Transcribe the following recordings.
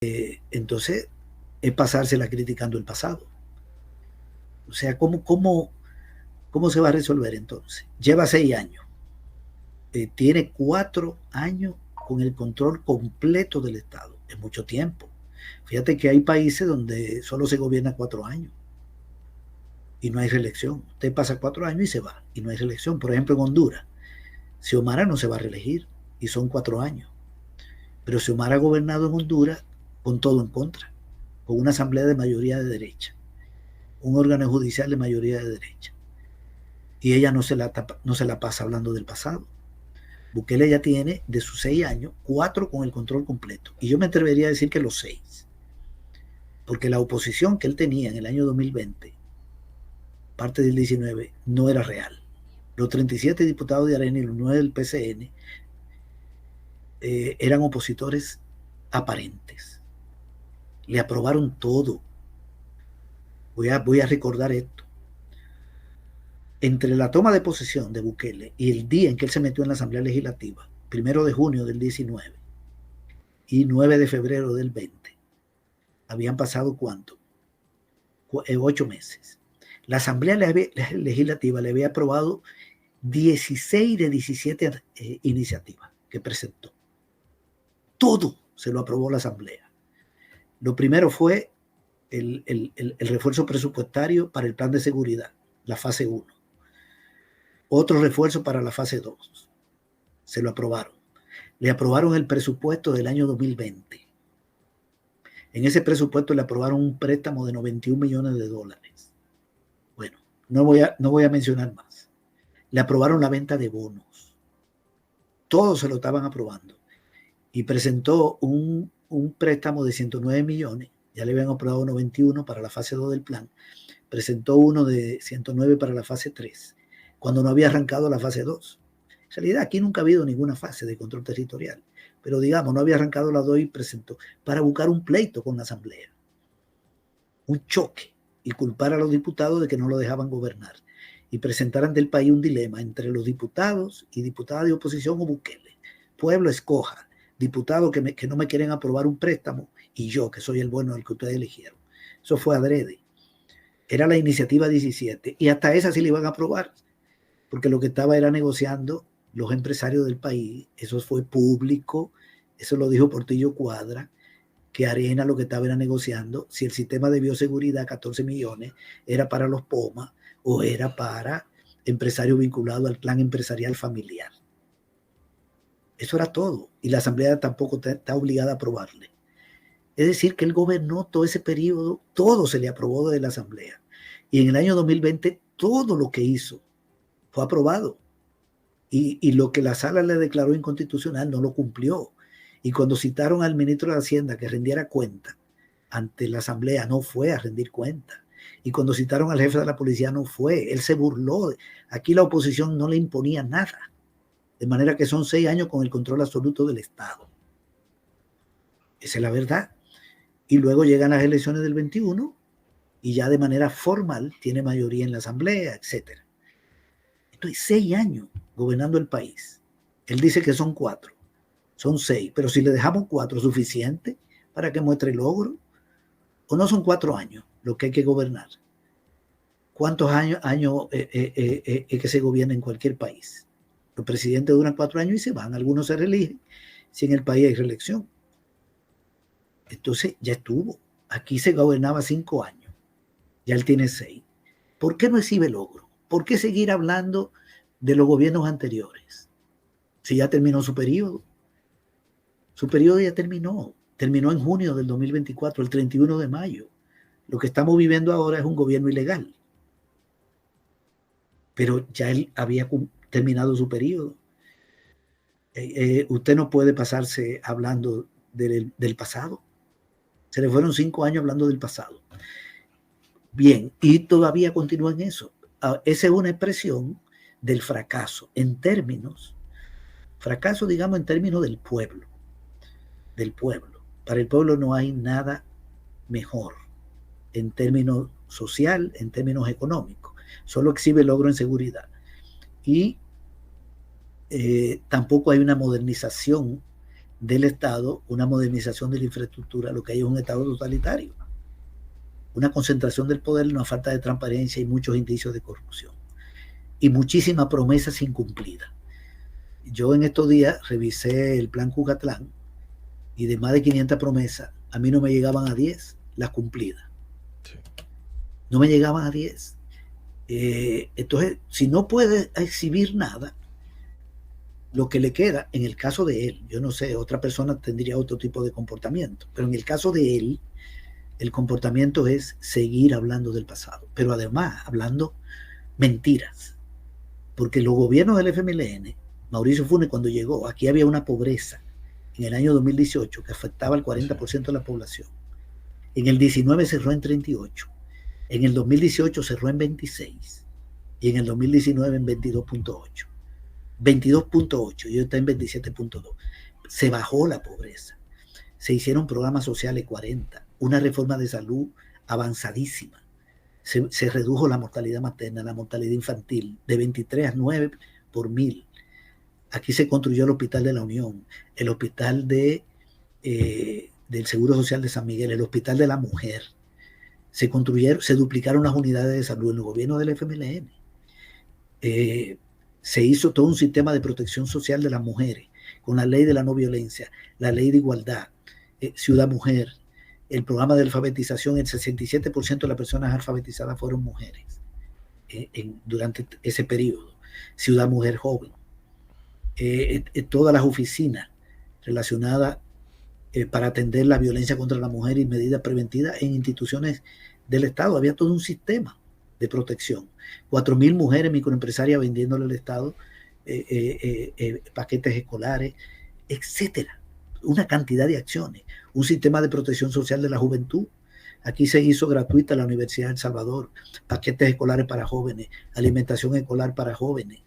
Entonces, es pasársela criticando el pasado. O sea, ¿cómo se va a resolver entonces? Lleva 6 años. Tiene 4 años con el control completo del Estado. Es mucho tiempo. Fíjate que hay países donde solo se gobierna 4 años y no hay reelección. Usted pasa 4 años y se va y no hay reelección. Por ejemplo, en Honduras, Xiomara no se va a reelegir y son 4 años. Pero Xiomara ha gobernado en Honduras con todo en contra, con una asamblea de mayoría de derecha, un órgano judicial de mayoría de derecha. Y ella no se la pasa hablando del pasado. Bukele ya tiene de sus 6 años, 4 con el control completo. Y yo me atrevería a decir que los 6. Porque la oposición que él tenía en el año 2020, parte del 19, no era real. Los 37 diputados de Arena y los 9 del PCN eran opositores aparentes. Le aprobaron todo. Voy a recordar esto. Entre la toma de posesión de Bukele y el día en que él se metió en la Asamblea Legislativa, 1 de junio del 19 y 9 de febrero del 20, habían pasado ¿cuánto? 8 meses. La Asamblea Legislativa le había aprobado 16 de 17 iniciativas que presentó. Todo se lo aprobó la Asamblea. Lo primero fue el refuerzo presupuestario para el plan de seguridad, la fase 1. Otro refuerzo para la fase 2. Se lo aprobaron. Le aprobaron el presupuesto del año 2020. En ese presupuesto le aprobaron un préstamo de $91 millones. Bueno, no voy a mencionar más. Le aprobaron la venta de bonos. Todos se lo estaban aprobando. Y presentó un préstamo de 109 millones. Ya le habían aprobado 91 para la fase 2 del plan. Presentó uno de 109 para la fase 3, cuando no había arrancado la fase 2. En realidad, aquí nunca ha habido ninguna fase de control territorial. Pero digamos, no había arrancado la 2 y presentó para buscar un pleito con la Asamblea. Un choque. Y culpar a los diputados de que no lo dejaban gobernar. Y presentaran del país un dilema entre los diputados y diputadas de oposición o Bukele. Pueblo, escoja. Diputados que no me quieren aprobar un préstamo y yo, que soy el bueno del que ustedes eligieron. Eso fue adrede. Era la iniciativa 17 y hasta esa sí le iban a aprobar, porque lo que estaba era negociando los empresarios del país. Eso fue público, eso lo dijo Portillo Cuadra, que Arena lo que estaba era negociando si el sistema de bioseguridad, 14 millones, era para los POMA o era para empresarios vinculados al plan empresarial familiar. Eso era todo. Y la Asamblea tampoco está obligada a aprobarle. Es decir, que él gobernó todo ese periodo, todo se le aprobó desde la Asamblea. Y en el año 2020, todo lo que hizo fue aprobado. Y lo que la sala le declaró inconstitucional no lo cumplió. Y cuando citaron al ministro de Hacienda que rendiera cuenta ante la Asamblea, no fue a rendir cuenta. Y cuando citaron al jefe de la policía, no fue. Él se burló. Aquí la oposición no le imponía nada. De manera que son 6 años con el control absoluto del Estado. Esa es la verdad. Y luego llegan las elecciones del 21 y ya de manera formal tiene mayoría en la Asamblea, etc. Entonces, 6 años gobernando el país. Él dice que son 4, son 6, pero si le dejamos 4, ¿suficiente para que muestre logro? ¿O no son 4 años lo que hay que gobernar? ¿Cuántos años que se gobierna en cualquier país? Los presidentes duran 4 años y se van, algunos se reeligen, si en el país hay reelección. Entonces ya estuvo. Aquí se gobernaba 5 años, ya él tiene 6. ¿Por qué no exhibe logro? ¿Por qué seguir hablando de los gobiernos anteriores? Si ya terminó su periodo. Su periodo ya terminó en junio del 2024, el 31 de mayo. Lo que estamos viviendo ahora es un gobierno ilegal. Pero ya él había terminado su periodo. Usted no puede pasarse hablando del pasado. Se le fueron 5 años hablando del pasado. Bien, y todavía continúa en eso. Esa es una expresión del fracaso fracaso digamos en términos del pueblo. Para el pueblo no hay nada mejor en términos social, en términos económicos. Solo exhibe logro en seguridad. Y tampoco hay una modernización del Estado, una modernización de la infraestructura, lo que hay es un Estado totalitario, una concentración del poder, una falta de transparencia y muchos indicios de corrupción y muchísimas promesas incumplidas. Yo en estos días revisé el plan Cucatlán y de más de 500 promesas, a mí no me llegaban a 10 las cumplidas. Sí. No me llegaban a 10. Entonces, si no puede exhibir nada, lo que le queda, en el caso de él, yo no sé, otra persona tendría otro tipo de comportamiento, pero en el caso de él, el comportamiento es seguir hablando del pasado, pero además hablando mentiras, porque los gobiernos del FMLN, Mauricio Funes cuando llegó, aquí había una pobreza en el año 2018 que afectaba al 40% de la población. En el 19 cerró en 38, en el 2018 cerró en 26 y en el 2019 en 22.8. 22.8 y hoy está en 27.2. Se bajó la pobreza. Se hicieron programas sociales 40, una reforma de salud avanzadísima. Se redujo la mortalidad materna, la mortalidad infantil, de 23 a 9 por 1000. Aquí se construyó el Hospital de la Unión, el Hospital del Seguro Social de San Miguel, el Hospital de la Mujer. Se construyeron, se duplicaron las unidades de salud en el gobierno del FMLN. Se hizo todo un sistema de protección social de las mujeres, con la ley de la no violencia, la ley de igualdad, Ciudad Mujer, el programa de alfabetización. El 67% de las personas alfabetizadas fueron mujeres durante ese periodo. Ciudad Mujer Joven, todas las oficinas relacionadas para atender la violencia contra la mujer y medidas preventivas en instituciones del Estado. Había todo un sistema de protección. 4.000 mujeres microempresarias vendiéndole al Estado paquetes escolares, etcétera. Una cantidad de acciones. Un sistema de protección social de la juventud. Aquí se hizo gratuita la Universidad de El Salvador, paquetes escolares para jóvenes, alimentación escolar para jóvenes.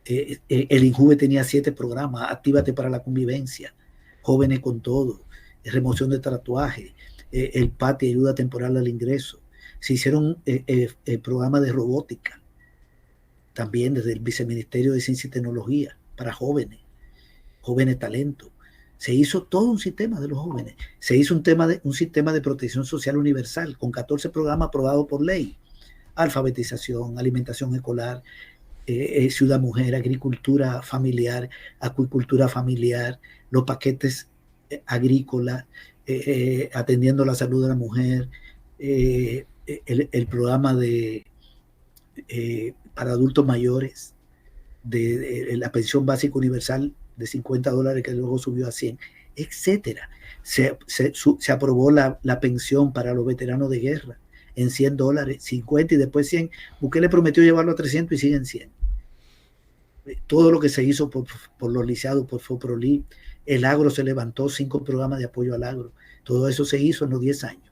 El INJUVE tenía 7 programas: Actívate para la convivencia, Jóvenes con Todo, remoción de tatuajes, el PATI, ayuda temporal al ingreso. Se hicieron programas de robótica, también desde el Viceministerio de Ciencia y Tecnología, para jóvenes talentos. Se hizo todo un sistema de los jóvenes. Se hizo un sistema de protección social universal con 14 programas aprobados por ley: alfabetización, alimentación escolar, Ciudad Mujer, agricultura familiar, acuicultura familiar, los paquetes agrícolas, atendiendo la salud de la mujer, el programa para adultos mayores, de la pensión básica universal de $50 que luego subió a 100, etcétera. Se aprobó la pensión para los veteranos de guerra en $100, 50 y después 100. Bukele prometió llevarlo a 300 y siguen 100. Todo lo que se hizo por los liceados, por FOPROLI, el agro se levantó, 5 programas de apoyo al agro. Todo eso se hizo en los 10 años.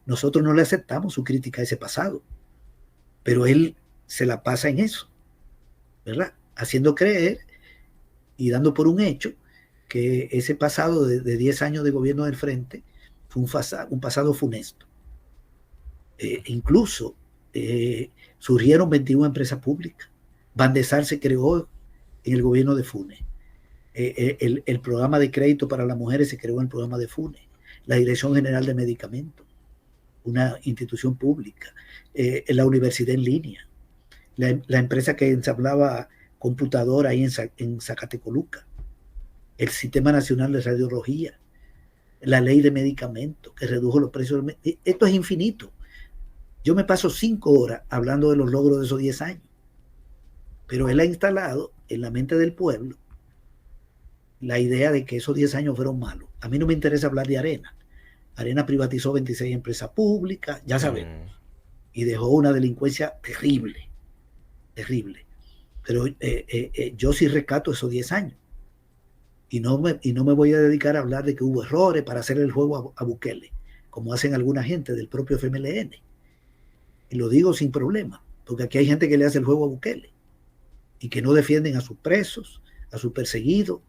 Nosotros no le aceptamos su crítica a ese pasado, pero él se la pasa en eso, ¿verdad? Haciendo creer y dando por un hecho que ese pasado de 10 años de gobierno del Frente fue un pasado funesto. Incluso surgieron 21 empresas públicas. Bandesar se creó en el gobierno de Funes. El programa de crédito para las mujeres se creó en el programa de Funes. La Dirección General de Medicamentos, una institución pública. La universidad en línea. La empresa que ensamblaba computadora ahí en Zacatecoluca. El Sistema Nacional de Radiología. La ley de medicamentos que redujo los precios. Esto es infinito. Yo me paso 5 horas hablando de los logros de esos 10 años. Pero él ha instalado en la mente del pueblo la idea de que esos 10 años fueron malos. A mí no me interesa hablar de Arena. Arena privatizó 26 empresas públicas, ya sabemos, y dejó una delincuencia terrible, terrible. Pero yo sí rescato esos 10 años. Y no me voy a dedicar a hablar de que hubo errores para hacer el juego a Bukele, como hacen alguna gente del propio FMLN. Y lo digo sin problema, porque aquí hay gente que le hace el juego a Bukele y que no defienden a sus presos, a sus perseguidos,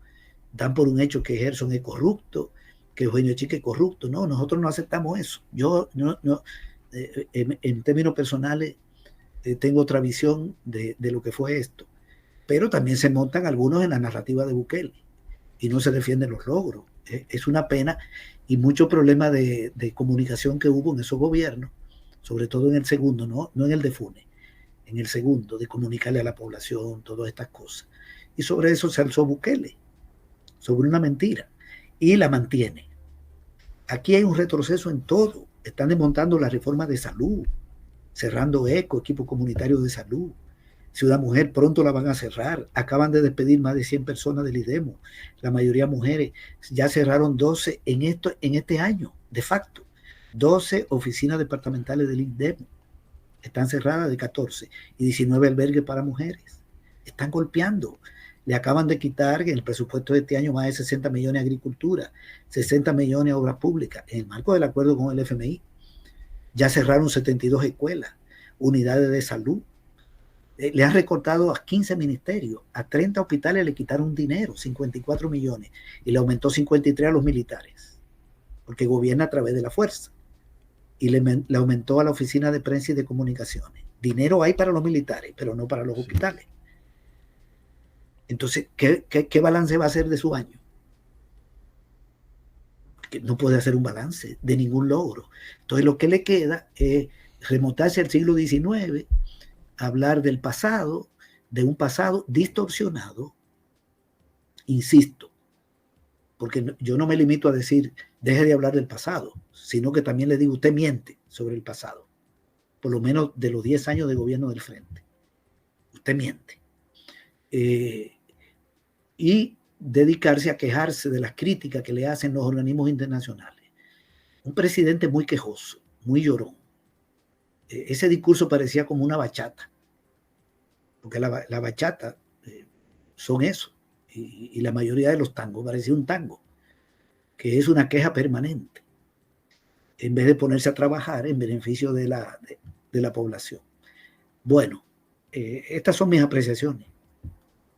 dan por un hecho que Gerson es corrupto, que Eugenio Chique es corrupto. No, nosotros no aceptamos eso. Yo en términos personales tengo otra visión de lo que fue esto, pero también se montan algunos en la narrativa de Bukele y no se defienden los logros. Es una pena, y mucho problema de comunicación que hubo en esos gobiernos, sobre todo en el segundo, no en el de Funes, en el segundo, de comunicarle a la población todas estas cosas. Y sobre eso se alzó Bukele, sobre una mentira, y la mantiene. Aquí hay un retroceso en todo. Están desmontando la reforma de salud, cerrando ECO, equipo comunitario de salud. Ciudad Mujer pronto la van a cerrar. Acaban de despedir más de 100 personas del IDEMO, la mayoría mujeres. Ya cerraron 12 en este año, de facto. 12 oficinas departamentales del IDEMO están cerradas de 14 y 19 albergues para mujeres. Están golpeando. Le acaban de quitar en el presupuesto de este año más de 60 millones a agricultura, 60 millones a obras públicas, en el marco del acuerdo con el FMI. Ya cerraron 72 escuelas, unidades de salud. Le han recortado a 15 ministerios, a 30 hospitales le quitaron dinero, 54 millones, y le aumentó 53 a los militares, porque gobierna a través de la fuerza. Y le aumentó a la oficina de prensa y de comunicaciones. Dinero hay para los militares, pero no para los hospitales. Entonces, ¿qué balance va a hacer de su año? Que no puede hacer un balance de ningún logro. Entonces, lo que le queda es remontarse al siglo XIX, hablar del pasado, de un pasado distorsionado, insisto, porque yo no me limito a decir, deje de hablar del pasado, sino que también le digo, usted miente sobre el pasado, por lo menos de los 10 años de gobierno del Frente. Usted miente. Y dedicarse a quejarse de las críticas que le hacen los organismos internacionales. Un presidente muy quejoso, muy llorón. Ese discurso parecía como una bachata, porque la bachata son eso, y la mayoría de los tangos parecía un tango, que es una queja permanente, en vez de ponerse a trabajar en beneficio de la población. Bueno, estas son mis apreciaciones.